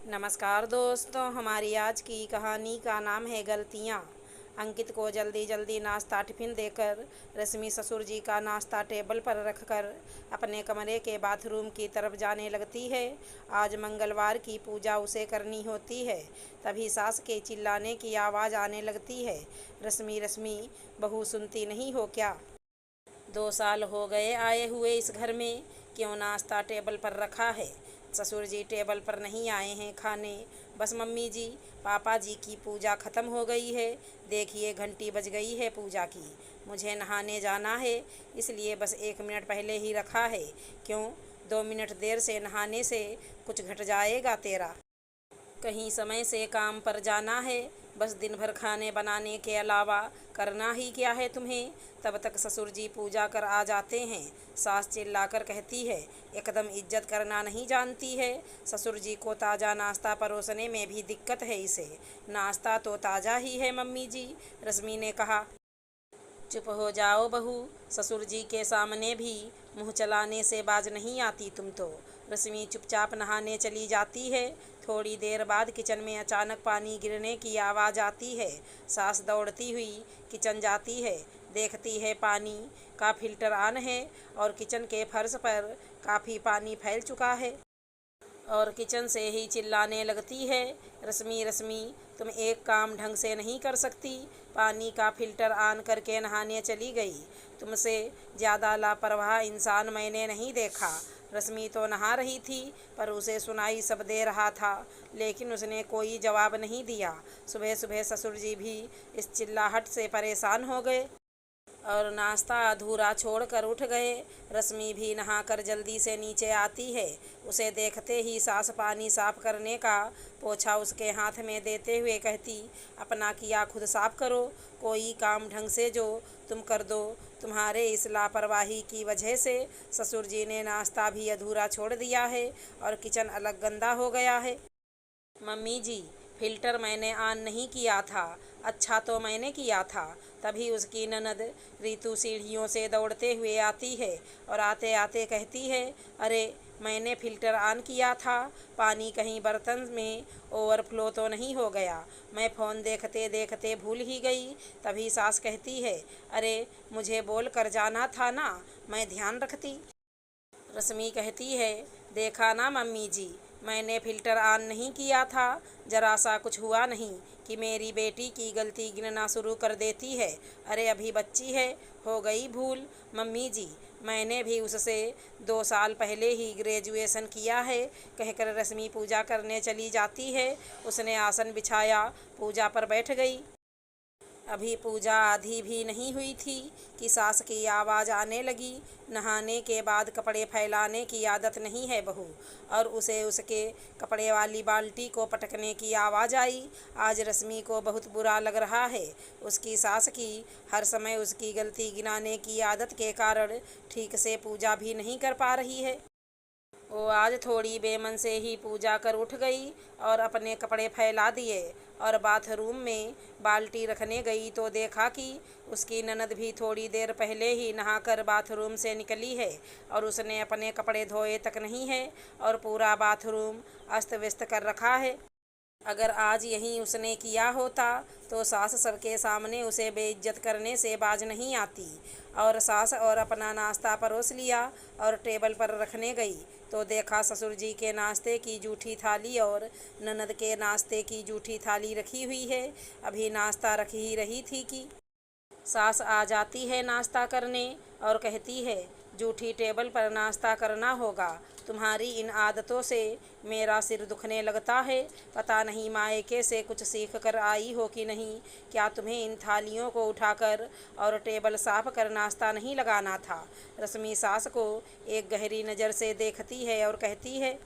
नमस्कार दोस्तों, हमारी आज की कहानी का नाम है गलतियाँ। अंकित को जल्दी जल्दी नाश्ता टिफ़िन देकर रश्मि ससुर जी का नाश्ता टेबल पर रखकर अपने कमरे के बाथरूम की तरफ जाने लगती है। आज मंगलवार की पूजा उसे करनी होती है। तभी सास के चिल्लाने की आवाज़ आने लगती है। रश्मि रश्मि, बहू सुनती नहीं हो क्या? 2 साल हो गए आए हुए इस घर में, क्यों नाश्ता टेबल पर रखा है? ससुर जी टेबल पर नहीं आए हैं खाने। बस मम्मी जी, पापा जी की पूजा ख़त्म हो गई है। देखिए घंटी बज गई है पूजा की। मुझे नहाने जाना है, इसलिए बस 1 मिनट पहले ही रखा है। क्यों 2 मिनट देर से नहाने से कुछ घट जाएगा तेरा? कहीं समय से काम पर जाना है, बस दिन भर खाने बनाने के अलावा करना ही क्या है तुम्हें? तब तक ससुर जी पूजा कर आ जाते हैं। सास चिल्लाकर कहती है, एकदम इज्जत करना नहीं जानती है। ससुर जी को ताज़ा नाश्ता परोसने में भी दिक्कत है इसे। नाश्ता तो ताज़ा ही है मम्मी जी, रश्मि ने कहा। चुप हो जाओ बहू, ससुर जी के सामने भी मुंह चलाने से बाज नहीं आती तुम तो। रश्मि चुपचाप नहाने चली जाती है। थोड़ी देर बाद किचन में अचानक पानी गिरने की आवाज़ आती है। सास दौड़ती हुई किचन जाती है। देखती है पानी का फिल्टर ऑन है और किचन के फर्श पर काफ़ी पानी फैल चुका है। और किचन से ही चिल्लाने लगती है, रश्मि रश्मि, तुम एक काम ढंग से नहीं कर सकती? पानी का फिल्टर ऑन करके नहाने चली गई। तुमसे ज़्यादा लापरवाह इंसान मैंने नहीं देखा। रश्मि तो नहा रही थी, पर उसे सुनाई सब दे रहा था, लेकिन उसने कोई जवाब नहीं दिया। सुबह सुबह ससुर जी भी इस चिल्लाहट से परेशान हो गए और नाश्ता अधूरा छोड़कर उठ गए। रश्मि भी नहाकर जल्दी से नीचे आती है। उसे देखते ही सास पानी साफ करने का पोछा उसके हाथ में देते हुए कहती, अपना किया खुद साफ करो। कोई काम ढंग से जो तुम कर दो। तुम्हारे इस लापरवाही की वजह से ससुर जी ने नाश्ता भी अधूरा छोड़ दिया है और किचन अलग गंदा हो गया है। मम्मी जी, फिल्टर मैंने ऑन नहीं किया था। अच्छा तो मैंने किया था। तभी उसकी ननद रीतू सीढ़ियों से दौड़ते हुए आती है और आते आते कहती है, अरे मैंने फिल्टर ऑन किया था, पानी कहीं बर्तन में ओवरफ्लो तो नहीं हो गया? मैं फ़ोन देखते देखते भूल ही गई। तभी सास कहती है, अरे मुझे बोल कर जाना था ना, मैं ध्यान रखती। रश्मि कहती है, देखा ना मम्मी जी, मैंने फ़िल्टर ऑन नहीं किया था। जरा सा कुछ हुआ नहीं कि मेरी बेटी की गलती गिनना शुरू कर देती है। अरे अभी बच्ची है, हो गई भूल। मम्मी जी, मैंने भी उससे 2 साल पहले ही ग्रेजुएशन किया है, कहकर रश्मि पूजा करने चली जाती है। उसने आसन बिछाया, पूजा पर बैठ गई। अभी पूजा आधी भी नहीं हुई थी कि सास की आवाज़ आने लगी, नहाने के बाद कपड़े फैलाने की आदत नहीं है बहू। और उसे उसके कपड़े वाली बाल्टी को पटकने की आवाज़ आई। आज रश्मि को बहुत बुरा लग रहा है। उसकी सास की हर समय उसकी गलती गिनाने की आदत के कारण ठीक से पूजा भी नहीं कर पा रही है। वो आज थोड़ी बेमन से ही पूजा कर उठ गई और अपने कपड़े फैला दिए और बाथरूम में बाल्टी रखने गई तो देखा कि उसकी ननद भी थोड़ी देर पहले ही नहाकर बाथरूम से निकली है और उसने अपने कपड़े धोए तक नहीं है और पूरा बाथरूम अस्त व्यस्त कर रखा है। अगर आज यही उसने किया होता तो सास सबके सामने उसे बेइज्जत करने से बाज नहीं आती। और सास और अपना नाश्ता परोस लिया और टेबल पर रखने गई तो देखा ससुर जी के नाश्ते की जूठी थाली और ननद के नाश्ते की जूठी थाली रखी हुई है। अभी नाश्ता रख ही रही थी कि सास आ जाती है नाश्ता करने और कहती है, जूठी टेबल पर नाश्ता करना होगा। तुम्हारी इन आदतों से मेरा सिर दुखने लगता है। पता नहीं मायके से कुछ सीख कर आई हो कि नहीं। क्या तुम्हें इन थालियों को उठाकर और टेबल साफ कर नाश्ता नहीं लगाना था? रश्मि सास को एक गहरी नज़र से देखती है और कहती है,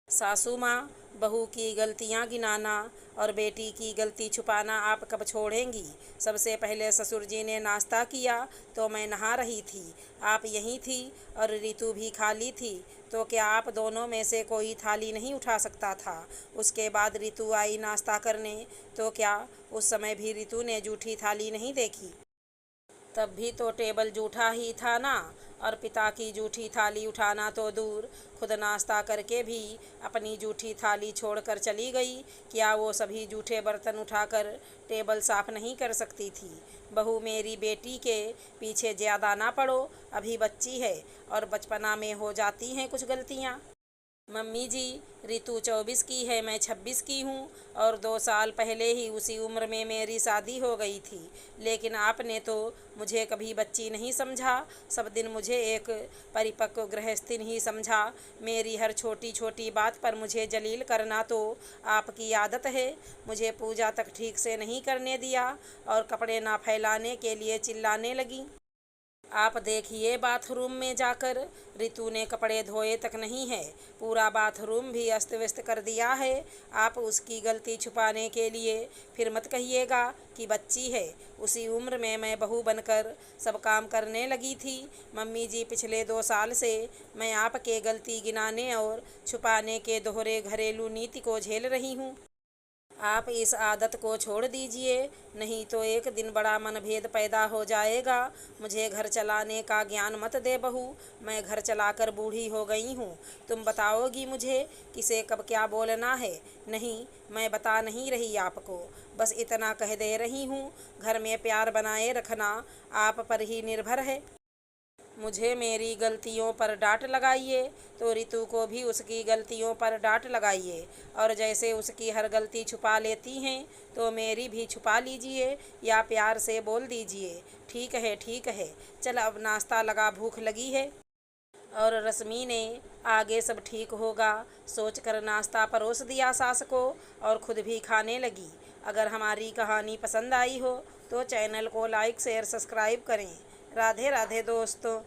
सासू माँ, बहू की गलतियाँ गिनाना और बेटी की गलती छुपाना आप कब छोड़ेंगी? सबसे पहले ससुर जी ने नाश्ता किया तो मैं नहा रही थी, आप यहीं थी और ऋतु भी खाली थी, तो क्या आप दोनों में से कोई थाली नहीं उठा सकता था? उसके बाद ऋतु आई नाश्ता करने, तो क्या उस समय भी ऋतु ने जूठी थाली नहीं देखी? तब भी तो टेबल जूठा ही था ना। और पिता की जूठी थाली उठाना तो दूर, खुद नाश्ता करके भी अपनी जूठी थाली छोड़कर चली गई। क्या वो सभी जूठे बर्तन उठाकर टेबल साफ नहीं कर सकती थी? बहू, मेरी बेटी के पीछे ज़्यादा ना पड़ो, अभी बच्ची है और बचपना में हो जाती हैं कुछ गलतियाँ। मम्मी जी, रितु 24 की है, मैं 26 की हूँ और 2 साल पहले ही उसी उम्र में मेरी शादी हो गई थी। लेकिन आपने तो मुझे कभी बच्ची नहीं समझा, सब दिन मुझे एक परिपक्व गृहस्थिन ही समझा। मेरी हर छोटी छोटी बात पर मुझे जलील करना तो आपकी आदत है। मुझे पूजा तक ठीक से नहीं करने दिया और कपड़े ना फैलाने के लिए चिल्लाने लगी। आप देखिए बाथरूम में जाकर, रितु ने कपड़े धोए तक नहीं है, पूरा बाथरूम भी अस्त व्यस्त कर दिया है। आप उसकी गलती छुपाने के लिए फिर मत कहिएगा कि बच्ची है। उसी उम्र में मैं बहू बनकर सब काम करने लगी थी। मम्मी जी, पिछले 2 साल से मैं आपके गलती गिनाने और छुपाने के दोहरे घरेलू नीति को झेल रही हूँ। आप इस आदत को छोड़ दीजिए, नहीं तो एक दिन बड़ा मनभेद पैदा हो जाएगा। मुझे घर चलाने का ज्ञान मत दे बहू, मैं घर चलाकर बूढ़ी हो गई हूँ। तुम बताओगी मुझे किसे कब क्या बोलना है? नहीं, मैं बता नहीं रही आपको, बस इतना कह दे रही हूँ, घर में प्यार बनाए रखना आप पर ही निर्भर है। मुझे मेरी गलतियों पर डांट लगाइए तो रितु को भी उसकी गलतियों पर डांट लगाइए, और जैसे उसकी हर गलती छुपा लेती हैं तो मेरी भी छुपा लीजिए या प्यार से बोल दीजिए, ठीक है ठीक है, चल अब नाश्ता लगा, भूख लगी है। और रश्मि ने आगे सब ठीक होगा सोचकर नाश्ता परोस दिया सास को और खुद भी खाने लगी। अगर हमारी कहानी पसंद आई हो तो चैनल को लाइक शेयर सब्सक्राइब करें। राधे राधे दोस्तों।